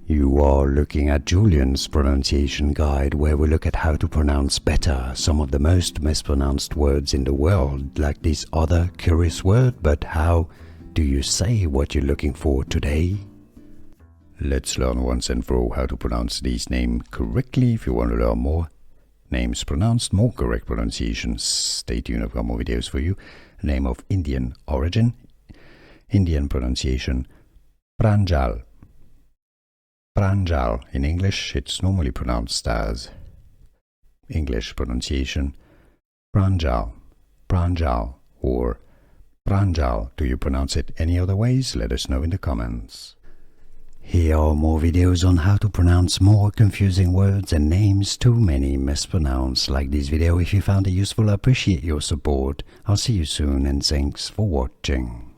You are looking at Julian's pronunciation guide, where we look at how to pronounce better some of the most mispronounced words in the world, like this other curious word. But how do you say what you're looking for today? Let's learn once and for all how to pronounce these names correctly. If you want to learn more names pronounced, more correct pronunciations, stay tuned. I've got more videos for you. Name of Indian origin, Indian pronunciation, Pranjal. Pranjal. In English, it's normally pronounced as English pronunciation, Pranjal, Pranjal, or Pranjal. Do you pronounce it any other ways? Let us know in the comments. Here are more videos on how to pronounce more confusing words and names too many mispronounced. Like this video if you found it useful. I appreciate your support. I'll see you soon and thanks for watching.